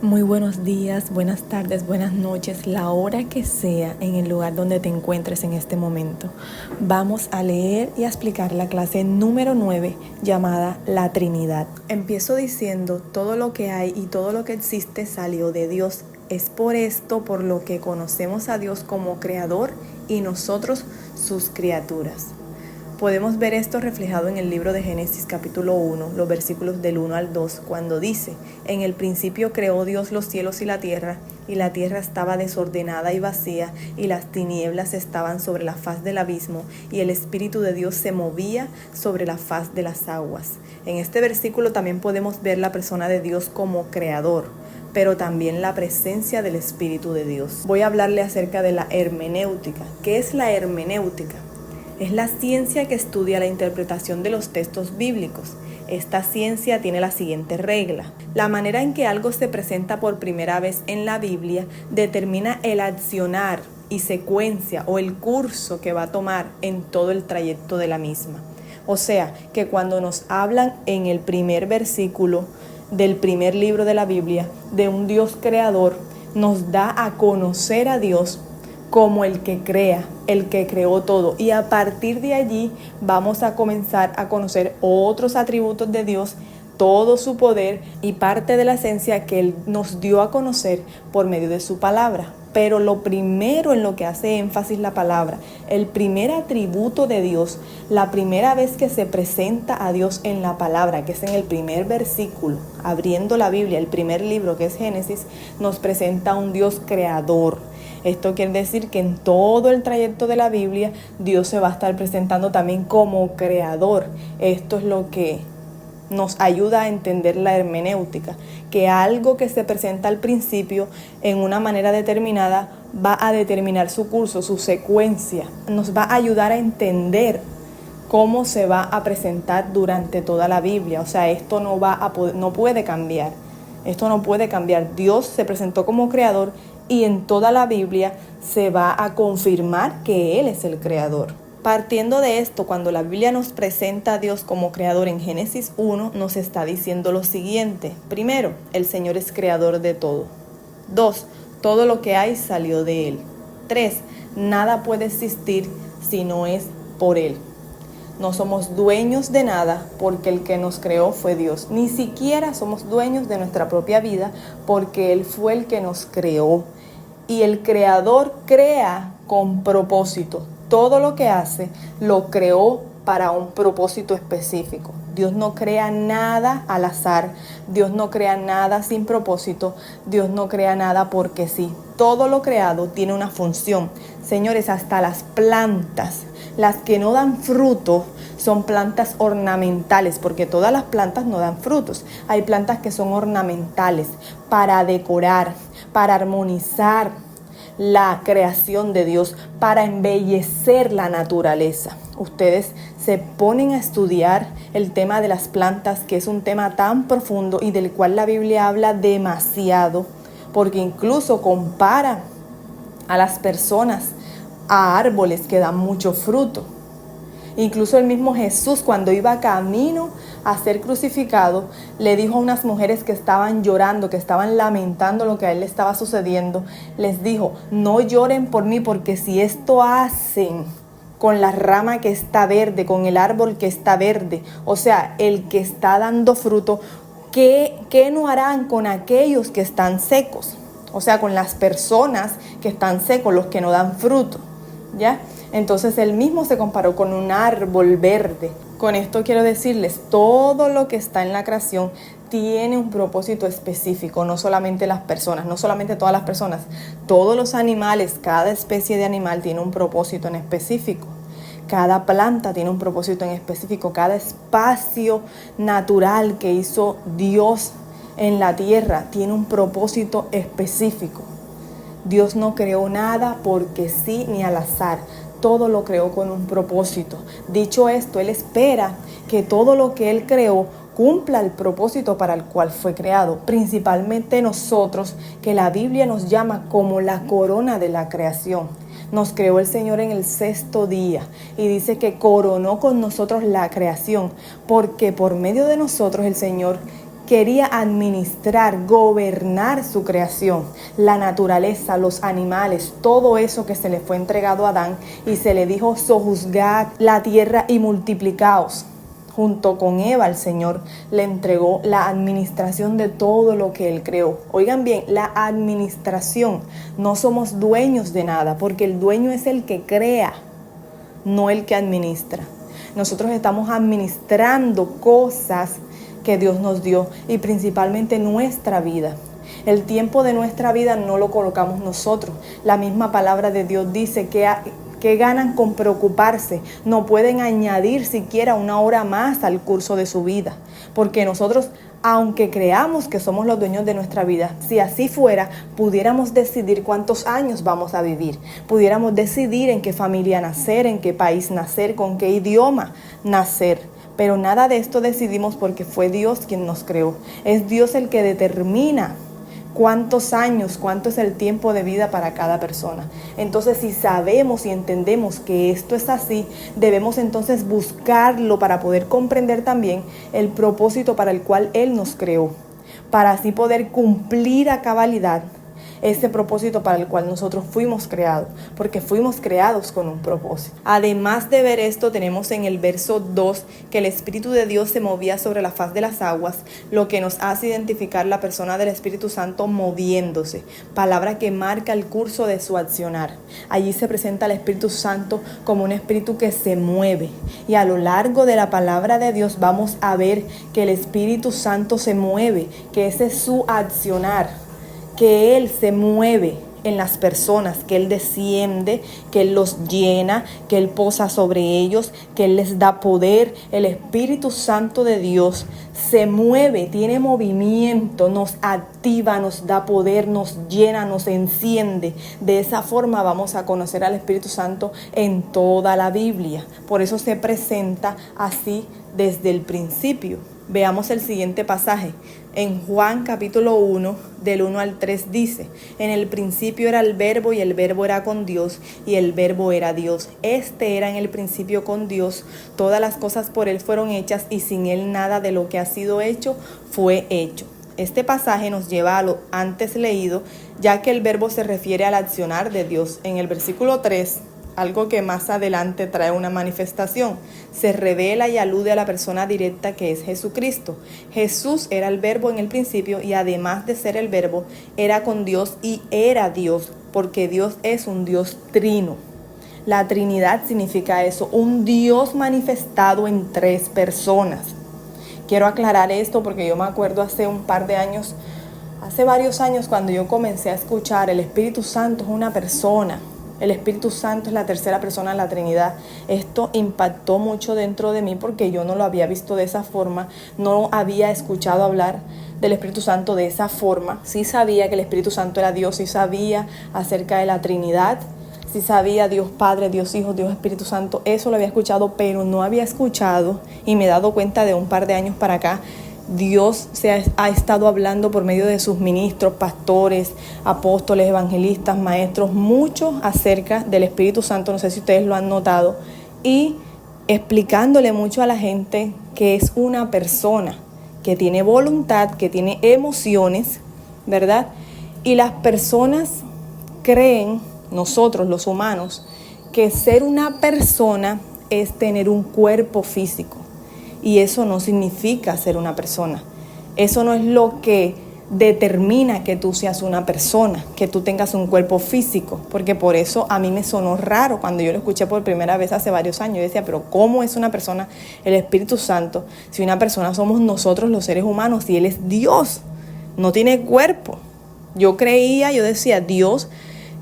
Muy buenos días, buenas tardes, buenas noches, la hora que sea en el lugar donde te encuentres en este momento. Vamos a leer y a explicar la clase número 9 llamada La Trinidad. Empiezo diciendo, todo lo que hay y todo lo que existe salió de Dios. Es por esto por lo que conocemos a Dios como Creador y nosotros sus criaturas. Podemos ver esto reflejado en el libro de Génesis capítulo 1, los versículos del 1 al 2, cuando dice: En el principio creó Dios los cielos y la tierra estaba desordenada y vacía, y las tinieblas estaban sobre la faz del abismo, y el Espíritu de Dios se movía sobre la faz de las aguas. En este versículo también podemos ver la persona de Dios como creador, pero también la presencia del Espíritu de Dios. Voy a hablarle acerca de la hermenéutica. ¿Qué es la hermenéutica? Es la ciencia que estudia la interpretación de los textos bíblicos. Esta ciencia tiene la siguiente regla: la manera en que algo se presenta por primera vez en la Biblia determina el accionar y secuencia o el curso que va a tomar en todo el trayecto de la misma. O sea, que cuando nos hablan en el primer versículo del primer libro de la Biblia de un Dios creador, nos da a conocer a Dios como el que crea, el que creó todo. Y a partir de allí vamos a comenzar a conocer otros atributos de Dios, todo su poder y parte de la esencia que Él nos dio a conocer por medio de su palabra. Pero lo primero en lo que hace énfasis la palabra, el primer atributo de Dios, la primera vez que se presenta a Dios en la palabra, que es en el primer versículo, abriendo la Biblia, el primer libro que es Génesis, nos presenta a un Dios creador. Esto quiere decir que en todo el trayecto de la Biblia Dios se va a estar presentando también como creador. Esto es lo que nos ayuda a entender la hermenéutica, que algo que se presenta al principio en una manera determinada va a determinar su curso, su secuencia. Nos va a ayudar a entender cómo se va a presentar durante toda la Biblia. O sea, esto no puede cambiar. Esto no puede cambiar. Dios se presentó como creador y en toda la Biblia se va a confirmar que Él es el creador. Partiendo de esto, cuando la Biblia nos presenta a Dios como creador en Génesis 1, nos está diciendo lo siguiente. Primero, el Señor es creador de todo. 2, todo lo que hay salió de Él. 3, nada puede existir si no es por Él. No somos dueños de nada porque el que nos creó fue Dios. Ni siquiera somos dueños de nuestra propia vida porque Él fue el que nos creó. Y el creador crea con propósito. Todo lo que hace lo creó para un propósito específico. Dios no crea nada al azar. Dios no crea nada sin propósito. Dios no crea nada porque sí. Todo lo creado tiene una función. Señores, hasta las plantas, las que no dan fruto, son plantas ornamentales, porque todas las plantas no dan frutos. Hay plantas que son ornamentales para decorar, para armonizar la creación de Dios, para embellecer la naturaleza. Ustedes se ponen a estudiar el tema de las plantas, que es un tema tan profundo y del cual la Biblia habla demasiado, porque incluso compara a las personas a árboles que dan mucho fruto. Incluso el mismo Jesús, cuando iba camino a ser crucificado, le dijo a unas mujeres que estaban llorando, que estaban lamentando lo que a él le estaba sucediendo, les dijo: no lloren por mí, porque si esto hacen con la rama que está verde, con el árbol que está verde, o sea, el que está dando fruto, ¿qué no harán con aquellos que están secos? O sea, con las personas que están secos, los que no dan fruto, ¿ya? Entonces él mismo se comparó con un árbol verde. Con esto quiero decirles, todo lo que está en la creación tiene un propósito específico, no solamente las personas, no solamente todas las personas, todos los animales, cada especie de animal tiene un propósito en específico. Cada planta tiene un propósito en específico, cada espacio natural que hizo Dios en la tierra tiene un propósito específico. Dios no creó nada porque sí ni al azar. Todo lo creó con un propósito. Dicho esto, Él espera que todo lo que Él creó cumpla el propósito para el cual fue creado. Principalmente nosotros, que la Biblia nos llama como la corona de la creación. Nos creó el Señor en el 6º día y dice que coronó con nosotros la creación, porque por medio de nosotros el Señor quería administrar, gobernar su creación, la naturaleza, los animales, todo eso que se le fue entregado a Adán, y se le dijo: sojuzgad la tierra y multiplicaos. Junto con Eva, el Señor le entregó la administración de todo lo que Él creó. Oigan bien, la administración. No somos dueños de nada, porque el dueño es el que crea, no el que administra. Nosotros estamos administrando cosas que Dios nos dio, y principalmente nuestra vida. El tiempo de nuestra vida no lo colocamos nosotros. La misma palabra de Dios dice que ganan con preocuparse. No pueden añadir siquiera una hora más al curso de su vida, porque nosotros, aunque creamos que somos los dueños de nuestra vida, si así fuera, pudiéramos decidir cuántos años vamos a vivir, pudiéramos decidir en qué familia nacer, en qué país nacer, con qué idioma nacer. Pero nada de esto decidimos, porque fue Dios quien nos creó. Es Dios el que determina cuántos años, cuánto es el tiempo de vida para cada persona. Entonces, si sabemos y entendemos que esto es así, debemos entonces buscarlo para poder comprender también el propósito para el cual Él nos creó, para así poder cumplir a cabalidad ese propósito para el cual nosotros fuimos creados, porque fuimos creados con un propósito. Además de ver esto, tenemos en el verso 2 que el Espíritu de Dios se movía sobre la faz de las aguas, lo que nos hace identificar la persona del Espíritu Santo moviéndose, palabra que marca el curso de su accionar. Allí se presenta el Espíritu Santo como un espíritu que se mueve, y a lo largo de la palabra de Dios vamos a ver que el Espíritu Santo se mueve, que ese es su accionar, que Él se mueve en las personas, que Él desciende, que Él los llena, que Él posa sobre ellos, que Él les da poder. El Espíritu Santo de Dios se mueve, tiene movimiento, nos activa, nos da poder, nos llena, nos enciende. De esa forma vamos a conocer al Espíritu Santo en toda la Biblia. Por eso se presenta así desde el principio. Veamos el siguiente pasaje. En Juan capítulo 1, del 1 al 3 dice: en el principio era el Verbo, y el Verbo era con Dios, y el Verbo era Dios. Este era en el principio con Dios. Todas las cosas por Él fueron hechas, y sin Él nada de lo que ha sido hecho fue hecho. Este pasaje nos lleva a lo antes leído, ya que el Verbo se refiere al accionar de Dios. En el versículo 3, algo que más adelante trae una manifestación, se revela y alude a la persona directa que es Jesucristo. Jesús era el Verbo en el principio, y además de ser el Verbo, era con Dios y era Dios, porque Dios es un Dios trino. La Trinidad significa eso, un Dios manifestado en tres personas. Quiero aclarar esto porque yo me acuerdo hace varios años, cuando yo comencé a escuchar el Espíritu Santo es una persona. El Espíritu Santo es la tercera persona de la Trinidad. Esto impactó mucho dentro de mí, porque yo no lo había visto de esa forma, no había escuchado hablar del Espíritu Santo de esa forma. Sí sabía que el Espíritu Santo era Dios, sí sabía acerca de la Trinidad, sí sabía Dios Padre, Dios Hijo, Dios Espíritu Santo, eso lo había escuchado, pero no había escuchado, y me he dado cuenta de un par de años para acá, Dios ha estado hablando por medio de sus ministros, pastores, apóstoles, evangelistas, maestros, mucho acerca del Espíritu Santo, no sé si ustedes lo han notado, y explicándole mucho a la gente que es una persona que tiene voluntad, que tiene emociones, ¿verdad? Y las personas creen, nosotros los humanos, que ser una persona es tener un cuerpo físico. Y eso no significa ser una persona. Eso no es lo que determina que tú seas una persona, que tú tengas un cuerpo físico. Porque por eso a mí me sonó raro cuando yo lo escuché por primera vez hace varios años. Yo decía, pero ¿cómo es una persona el Espíritu Santo? Si una persona somos nosotros los seres humanos, y Él es Dios, no tiene cuerpo. Yo decía, Dios,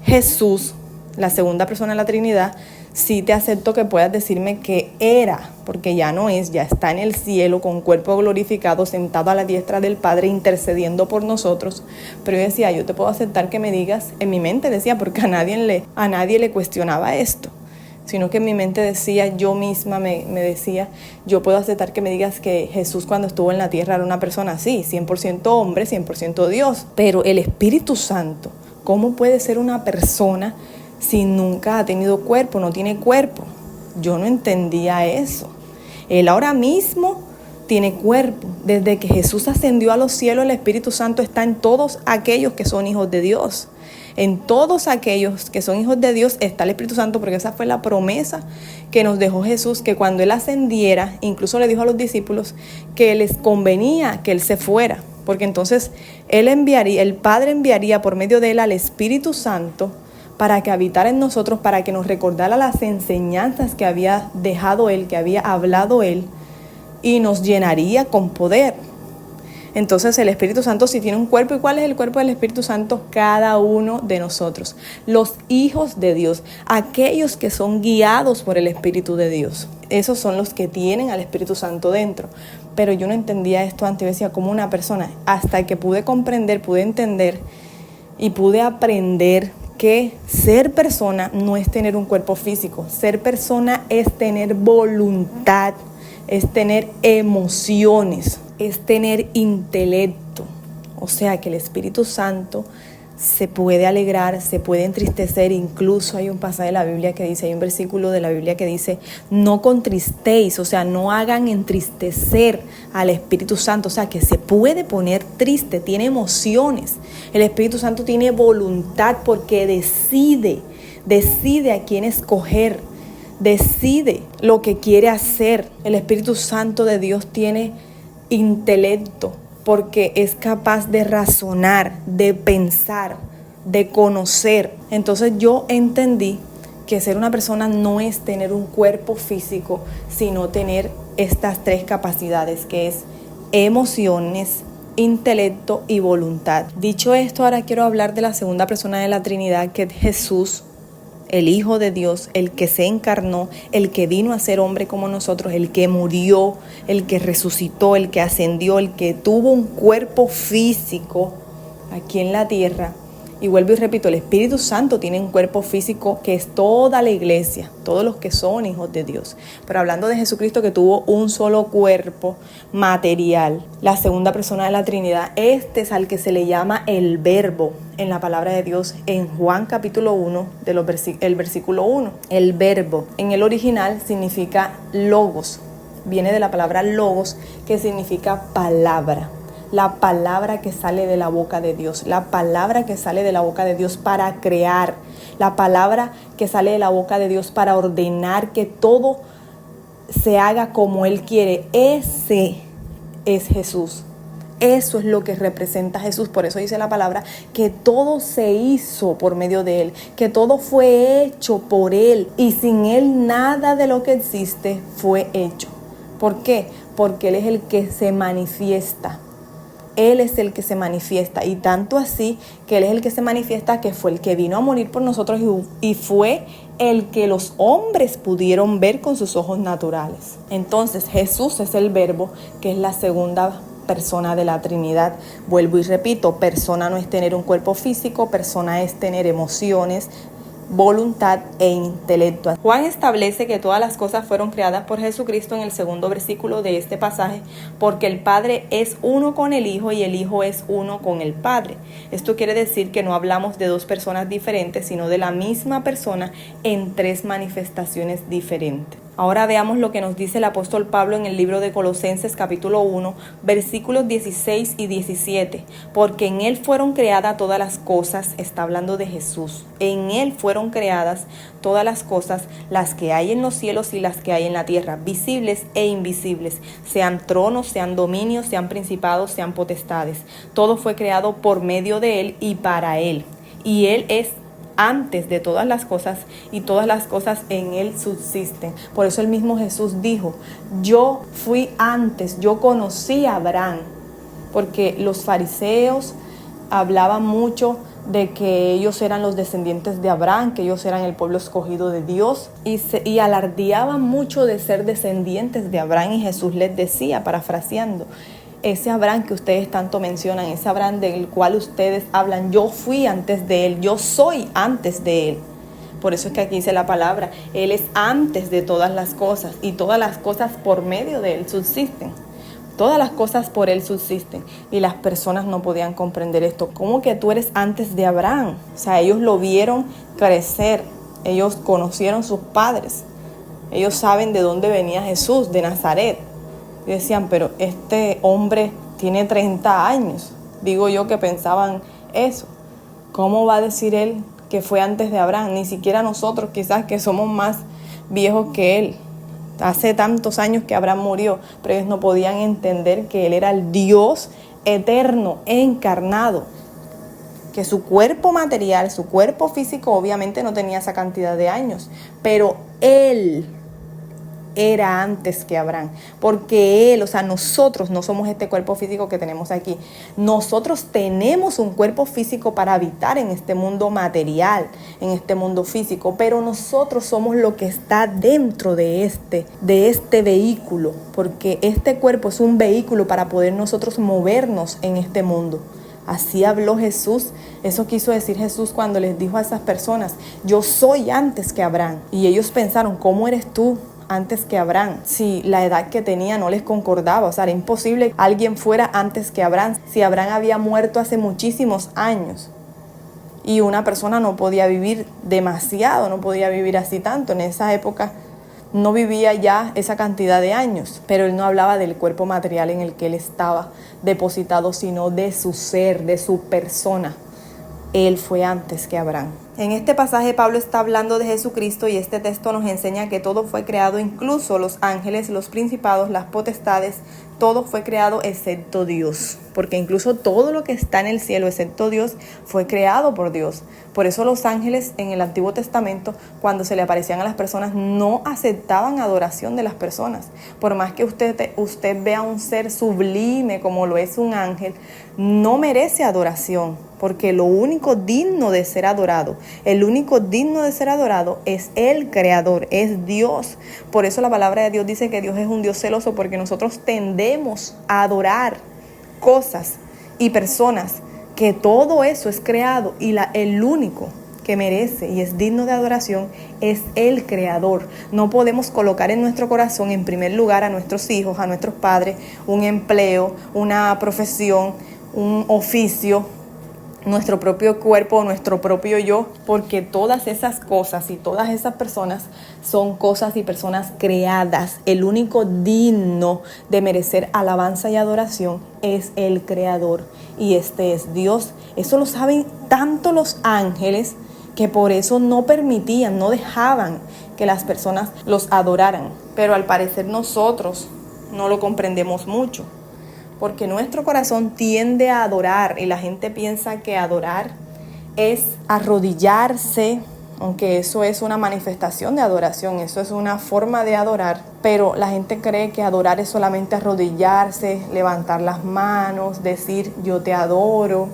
Jesús, la segunda persona de la Trinidad, sí te acepto que puedas decirme que era, porque ya no es, ya está en el cielo con cuerpo glorificado, sentado a la diestra del Padre, intercediendo por nosotros. Pero yo decía, yo te puedo aceptar que me digas, en mi mente decía, porque a nadie le cuestionaba esto, sino que en mi mente decía, yo misma me decía, yo puedo aceptar que me digas que Jesús cuando estuvo en la tierra era una persona así, 100% hombre, 100% Dios. Pero el Espíritu Santo, ¿cómo puede ser una persona si nunca ha tenido cuerpo, no tiene cuerpo? Yo no entendía eso. Él ahora mismo tiene cuerpo. Desde que Jesús ascendió a los cielos, el Espíritu Santo está en todos aquellos que son hijos de Dios. En todos aquellos que son hijos de Dios está el Espíritu Santo, porque esa fue la promesa que nos dejó Jesús, que cuando Él ascendiera, incluso le dijo a los discípulos que les convenía que Él se fuera, porque entonces el Padre enviaría por medio de Él al Espíritu Santo para que habitara en nosotros, para que nos recordara las enseñanzas que había dejado Él, que había hablado Él, y nos llenaría con poder. Entonces el Espíritu Santo sí tiene un cuerpo. ¿Y cuál es el cuerpo del Espíritu Santo? Cada uno de nosotros, los hijos de Dios, aquellos que son guiados por el Espíritu de Dios. Esos son los que tienen al Espíritu Santo dentro. Pero yo no entendía esto antes, yo decía como una persona, hasta que pude comprender, pude entender y pude aprender que ser persona no es tener un cuerpo físico. Ser persona es tener voluntad, es tener emociones, es tener intelecto. O sea que el Espíritu Santo se puede alegrar, se puede entristecer. Incluso hay un pasaje de la Biblia que dice, hay un versículo de la Biblia que dice, no contristéis, o sea, no hagan entristecer al Espíritu Santo. O sea que se puede poner triste, tiene emociones. El Espíritu Santo tiene voluntad porque decide a quién escoger. Decide lo que quiere hacer. El Espíritu Santo de Dios tiene intelecto porque es capaz de razonar, de pensar, de conocer. Entonces yo entendí que ser una persona no es tener un cuerpo físico, sino tener estas tres capacidades, que es emociones, intelecto y voluntad. Dicho esto, ahora quiero hablar de la segunda persona de la Trinidad, que es Jesús, el Hijo de Dios, el que se encarnó, el que vino a ser hombre como nosotros, el que murió, el que resucitó, el que ascendió, el que tuvo un cuerpo físico aquí en la tierra. Y vuelvo y repito, el Espíritu Santo tiene un cuerpo físico que es toda la iglesia, todos los que son hijos de Dios. Pero hablando de Jesucristo, que tuvo un solo cuerpo material, la segunda persona de la Trinidad, este es al que se le llama el Verbo en la palabra de Dios, en Juan capítulo 1, el versículo 1. El Verbo en el original significa logos, viene de la palabra logos, que significa palabra. La palabra que sale de la boca de Dios, la palabra que sale de la boca de Dios para crear, la palabra que sale de la boca de Dios para ordenar que todo se haga como Él quiere. Ese es Jesús. Eso es lo que representa Jesús. Por eso dice la palabra que todo se hizo por medio de Él, que todo fue hecho por Él, y sin Él nada de lo que existe fue hecho. ¿Por qué? Porque Él es el que se manifiesta. Él es el que se manifiesta, y tanto así que Él es el que se manifiesta, que fue el que vino a morir por nosotros y fue el que los hombres pudieron ver con sus ojos naturales. Entonces Jesús es el Verbo, que es la segunda persona de la Trinidad. Vuelvo y repito, persona no es tener un cuerpo físico, persona es tener emociones, voluntad e intelecto. Juan establece que todas las cosas fueron creadas por Jesucristo en el segundo versículo de este pasaje, porque el Padre es uno con el Hijo y el Hijo es uno con el Padre. Esto quiere decir que no hablamos de dos personas diferentes, sino de la misma persona en tres manifestaciones diferentes. Ahora veamos lo que nos dice el apóstol Pablo en el libro de Colosenses capítulo 1, versículos 16 y 17. Porque en Él fueron creadas todas las cosas, está hablando de Jesús. En Él fueron creadas todas las cosas, las que hay en los cielos y las que hay en la tierra, visibles e invisibles, sean tronos, sean dominios, sean principados, sean potestades. Todo fue creado por medio de Él y para Él. Y Él es antes de todas las cosas, y todas las cosas en Él subsisten. Por eso el mismo Jesús dijo, yo fui antes, yo conocí a Abraham, porque los fariseos hablaban mucho de que ellos eran los descendientes de Abraham, que ellos eran el pueblo escogido de Dios, y alardeaban mucho de ser descendientes de Abraham, y Jesús les decía, parafraseando, ese Abraham que ustedes tanto mencionan, ese Abraham del cual ustedes hablan, yo fui antes de él, yo soy antes de él. Por eso es que aquí dice la palabra, Él es antes de todas las cosas, y todas las cosas por medio de Él subsisten. Todas las cosas por Él subsisten. Y las personas no podían comprender esto. ¿Cómo que tú eres antes de Abraham? O sea, ellos lo vieron crecer, ellos conocieron sus padres, ellos saben de dónde venía Jesús, de Nazaret. Y decían, pero este hombre tiene 30 años. Digo yo que pensaban eso. ¿Cómo va a decir él que fue antes de Abraham? Ni siquiera nosotros, quizás que somos más viejos que él. Hace tantos años que Abraham murió, pero ellos no podían entender que él era el Dios eterno, encarnado. Que su cuerpo material, su cuerpo físico, obviamente no tenía esa cantidad de años, pero él era antes que Abraham, porque él, o sea, nosotros no somos este cuerpo físico que tenemos aquí. Nosotros tenemos un cuerpo físico para habitar en este mundo material, en este mundo físico, pero nosotros somos lo que está dentro de este vehículo, porque este cuerpo es un vehículo para poder nosotros movernos en este mundo. Así habló Jesús. Eso quiso decir Jesús cuando les dijo a esas personas, yo soy antes que Abraham. Y ellos pensaron, ¿cómo eres tú antes que Abraham? Si la edad que tenía no les concordaba, o sea, era imposible que alguien fuera antes que Abraham. Si Abraham había muerto hace muchísimos años y una persona no podía vivir demasiado, no podía vivir así tanto. En esa época no vivía ya esa cantidad de años, pero él no hablaba del cuerpo material en el que él estaba depositado, sino de su ser, de su persona. Él fue antes que Abraham. En este pasaje Pablo está hablando de Jesucristo y este texto nos enseña que todo fue creado, incluso los ángeles, los principados, las potestades, todo fue creado excepto Dios. Porque incluso todo lo que está en el cielo, excepto Dios, fue creado por Dios. Por eso los ángeles en el Antiguo Testamento, cuando se le aparecían a las personas, no aceptaban adoración de las personas. Por más que usted vea un ser sublime como lo es un ángel, no merece adoración. Porque lo único digno de ser adorado, el único digno de ser adorado es el Creador, es Dios. Por eso la palabra de Dios dice que Dios es un Dios celoso, porque nosotros tendemos a adorar cosas y personas, que todo eso es creado y el único que merece y es digno de adoración es el Creador. No podemos colocar en nuestro corazón en primer lugar a nuestros hijos, a nuestros padres, un empleo, una profesión, un oficio, nuestro propio cuerpo, nuestro propio yo, porque todas esas cosas y todas esas personas son cosas y personas creadas. El único digno de merecer alabanza y adoración es el Creador, y este es Dios. Eso lo saben tanto los ángeles, que por eso no permitían, no dejaban que las personas los adoraran. Pero al parecer nosotros no lo comprendemos mucho, porque nuestro corazón tiende a adorar y la gente piensa que adorar es arrodillarse, aunque eso es una manifestación de adoración, eso es una forma de adorar, pero la gente cree que adorar es solamente arrodillarse, levantar las manos, decir yo te adoro.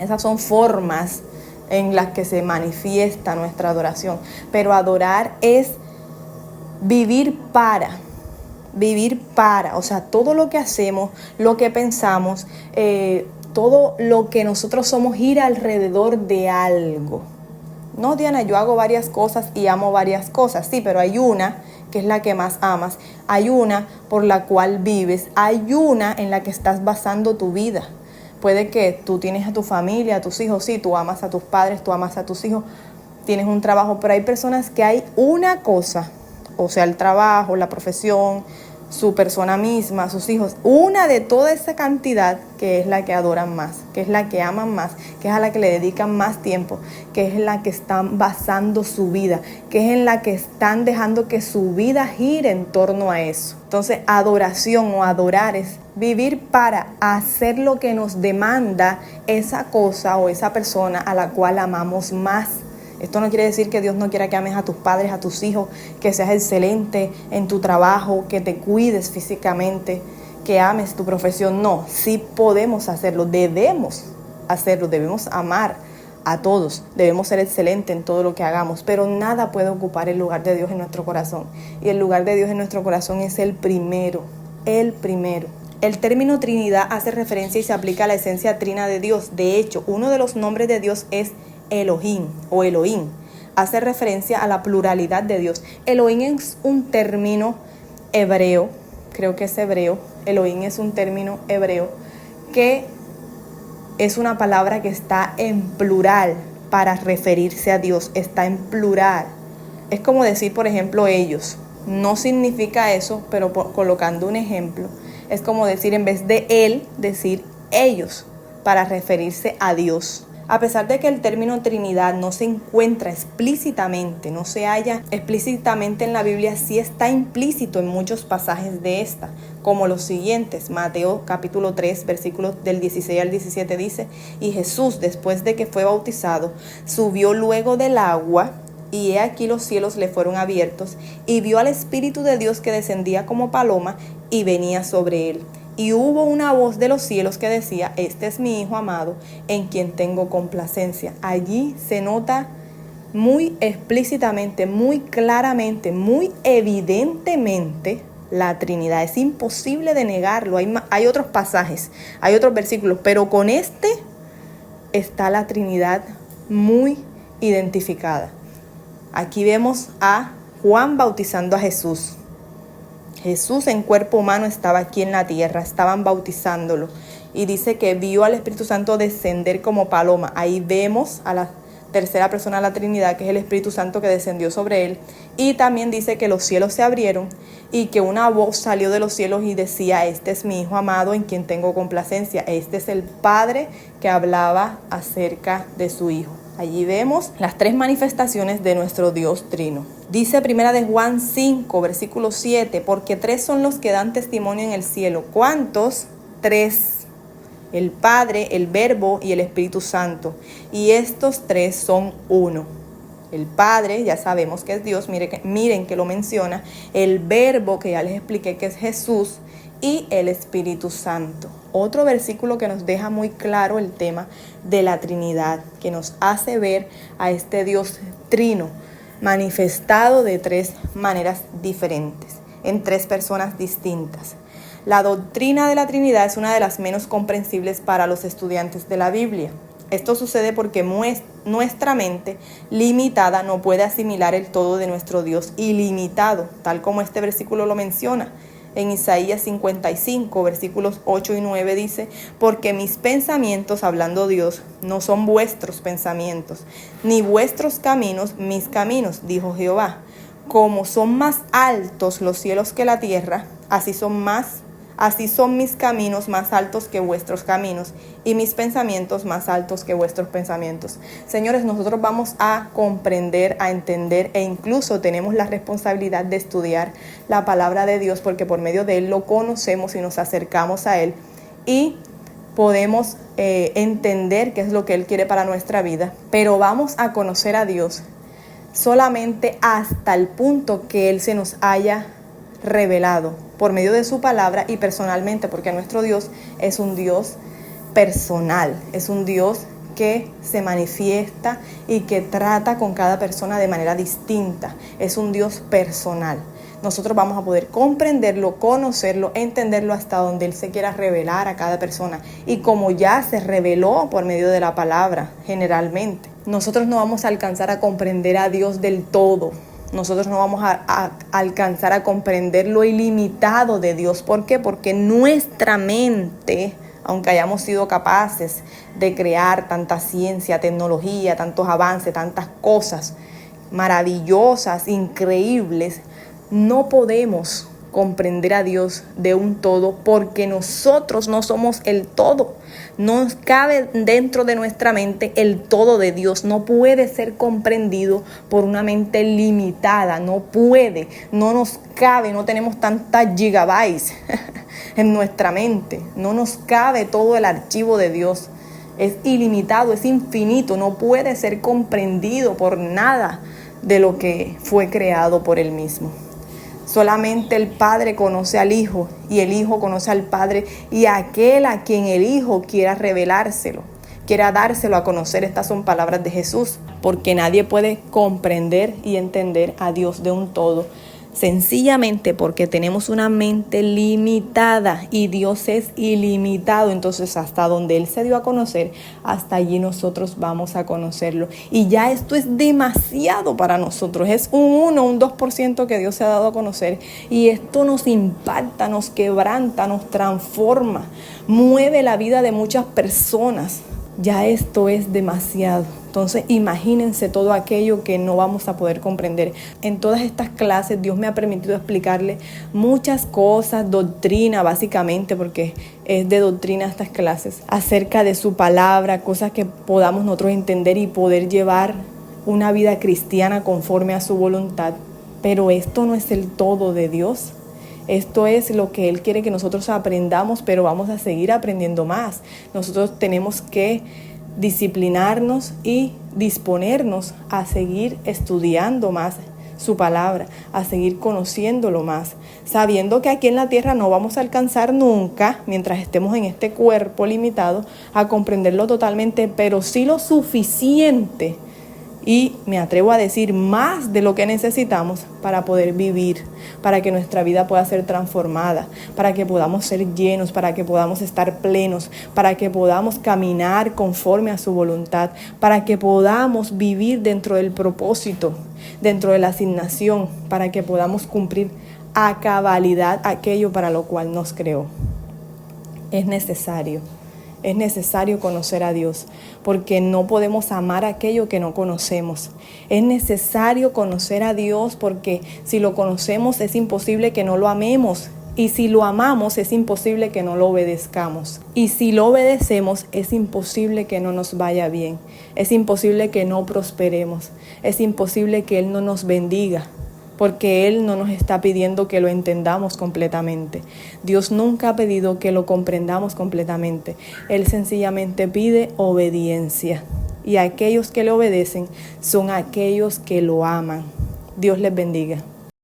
Esas son formas en las que se manifiesta nuestra adoración, pero adorar es vivir para, o sea, todo lo que hacemos, lo que pensamos, todo lo que nosotros somos, ir alrededor de algo. No, Diana, yo hago varias cosas y amo varias cosas, sí, pero hay una que es la que más amas, hay una por la cual vives, hay una en la que estás basando tu vida. Puede que tú tienes a tu familia, a tus hijos, sí, tú amas a tus padres, tú amas a tus hijos, tienes un trabajo, pero hay personas que hay una cosa, o sea, el trabajo, la profesión, su persona misma, sus hijos, una de toda esa cantidad que es la que adoran más, que es la que aman más, que es a la que le dedican más tiempo, que es en la que están basando su vida, que es en la que están dejando que su vida gire en torno a eso. Entonces, adoración o adorar es vivir para hacer lo que nos demanda esa cosa o esa persona a la cual amamos más. Esto no quiere decir que Dios no quiera que ames a tus padres, a tus hijos, que seas excelente en tu trabajo, que te cuides físicamente, que ames tu profesión. No, sí podemos hacerlo, debemos amar a todos, debemos ser excelentes en todo lo que hagamos, pero nada puede ocupar el lugar de Dios en nuestro corazón. Y el lugar de Dios en nuestro corazón es el primero, el primero. El término Trinidad hace referencia y se aplica a la esencia trina de Dios. De hecho, uno de los nombres de Dios es Elohim o Elohim. Hace referencia a la pluralidad de Dios. Elohim es un término hebreo, creo que es hebreo. Elohim es un término hebreo que es una palabra que está en plural para referirse a Dios. Está en plural. Es como decir, por ejemplo, ellos. no significa eso, pero colocando un ejemplo, es como decir, en vez de él, decir ellos, para referirse a Dios. A pesar de que el término Trinidad no se encuentra explícitamente, no se halla explícitamente en la Biblia, sí está implícito en muchos pasajes de esta, como los siguientes. Mateo capítulo 3, versículos del 16 al 17 dice: y Jesús, después de que fue bautizado, subió luego del agua, y he aquí los cielos le fueron abiertos, y vio al Espíritu de Dios que descendía como paloma y venía sobre él. Y hubo una voz de los cielos que decía: este es mi Hijo amado, en quien tengo complacencia. Allí se nota muy explícitamente, muy claramente, muy evidentemente la Trinidad. Es imposible de negarlo. Hay otros pasajes, hay otros versículos, pero con este está la Trinidad muy identificada. Aquí vemos a Juan bautizando a Jesús. Jesús en cuerpo humano estaba aquí en la tierra, estaban bautizándolo. Y dice que vio al Espíritu Santo descender como paloma. Ahí vemos a la tercera persona de la Trinidad, que es el Espíritu Santo que descendió sobre él. Y también dice que los cielos se abrieron y que una voz salió de los cielos y decía: este es mi Hijo amado, en quien tengo complacencia. Este es el Padre que hablaba acerca de su Hijo. Allí vemos las tres manifestaciones de nuestro Dios Trino. Dice primera de Juan 5, versículo 7, porque tres son los que dan testimonio en el cielo. ¿Cuántos? Tres. El Padre, el Verbo y el Espíritu Santo. Y estos tres son uno. El Padre, ya sabemos que es Dios, miren que lo menciona. El Verbo, que ya les expliqué que es Jesús. Y el Espíritu Santo. Otro versículo que nos deja muy claro el tema de la Trinidad, que nos hace ver a este Dios trino manifestado de tres maneras diferentes, en tres personas distintas. La doctrina de la Trinidad es una de las menos comprensibles para los estudiantes de la Biblia. Esto sucede porque nuestra mente limitada no puede asimilar el todo de nuestro Dios ilimitado, tal como este versículo lo menciona. En Isaías 55, versículos 8 y 9 dice: porque mis pensamientos, hablando Dios, no son vuestros pensamientos, ni vuestros caminos mis caminos, dijo Jehová. Como son más altos los cielos que la tierra, así son mis caminos más altos que vuestros caminos, y mis pensamientos más altos que vuestros pensamientos. Señores, nosotros vamos a comprender, a entender, e incluso tenemos la responsabilidad de estudiar la palabra de Dios, porque por medio de Él lo conocemos y nos acercamos a Él y podemos entender qué es lo que Él quiere para nuestra vida. Pero vamos a conocer a Dios solamente hasta el punto que Él se nos haya revelado por medio de su palabra y personalmente, porque nuestro Dios es un Dios personal, es un Dios que se manifiesta y que trata con cada persona de manera distinta, es un Dios personal. Nosotros vamos a poder comprenderlo, conocerlo, entenderlo hasta donde Él se quiera revelar a cada persona, y como ya se reveló por medio de la palabra generalmente. Nosotros no vamos a alcanzar a comprender a Dios del todo. Nosotros no vamos a alcanzar a comprender lo ilimitado de Dios. ¿Por qué? Porque nuestra mente, aunque hayamos sido capaces de crear tanta ciencia, tecnología, tantos avances, tantas cosas maravillosas, increíbles, no podemos comprender a Dios de un todo, porque nosotros no somos el todo. No cabe dentro de nuestra mente el todo de Dios. No puede ser comprendido por una mente limitada. No puede, no nos cabe, no tenemos tantas gigabytes en nuestra mente. No nos cabe todo el archivo de Dios. Es ilimitado, es infinito, no puede ser comprendido por nada de lo que fue creado por Él mismo. Solamente el Padre conoce al Hijo, y el Hijo conoce al Padre, y aquel a quien el Hijo quiera revelárselo, quiera dárselo a conocer. Estas son palabras de Jesús, porque nadie puede comprender y entender a Dios de un todo, sencillamente porque tenemos una mente limitada y Dios es ilimitado. Entonces, hasta donde Él se dio a conocer, hasta allí nosotros vamos a conocerlo. Y ya esto es demasiado para nosotros. Es un 2% que Dios se ha dado a conocer. Y esto nos impacta, nos quebranta, nos transforma, mueve la vida de muchas personas. ya esto es demasiado. Entonces imagínense todo aquello que no vamos a poder comprender. En todas estas clases Dios me ha permitido explicarle muchas cosas, doctrina básicamente, porque es de doctrina estas clases, acerca de su palabra, cosas que podamos nosotros entender y poder llevar una vida cristiana conforme a su voluntad. Pero esto no es el todo de Dios. Esto es lo que Él quiere que nosotros aprendamos, pero vamos a seguir aprendiendo más. Nosotros tenemos que disciplinarnos y disponernos a seguir estudiando más su palabra, a seguir conociéndolo más, sabiendo que aquí en la tierra no vamos a alcanzar nunca, mientras estemos en este cuerpo limitado, a comprenderlo totalmente, pero sí lo suficiente. Y me atrevo a decir más de lo que necesitamos para poder vivir, para que nuestra vida pueda ser transformada, para que podamos ser llenos, para que podamos estar plenos, para que podamos caminar conforme a su voluntad, para que podamos vivir dentro del propósito, dentro de la asignación, para que podamos cumplir a cabalidad aquello para lo cual nos creó. Es necesario conocer a Dios, porque no podemos amar aquello que no conocemos. Es necesario conocer a Dios, porque si lo conocemos es imposible que no lo amemos. Y si lo amamos es imposible que no lo obedezcamos. Y si lo obedecemos es imposible que no nos vaya bien. Es imposible que no prosperemos. Es imposible que Él no nos bendiga, porque Él no nos está pidiendo que lo entendamos completamente. Dios nunca ha pedido que lo comprendamos completamente. Él sencillamente pide obediencia. Y aquellos que le obedecen son aquellos que lo aman. Dios les bendiga.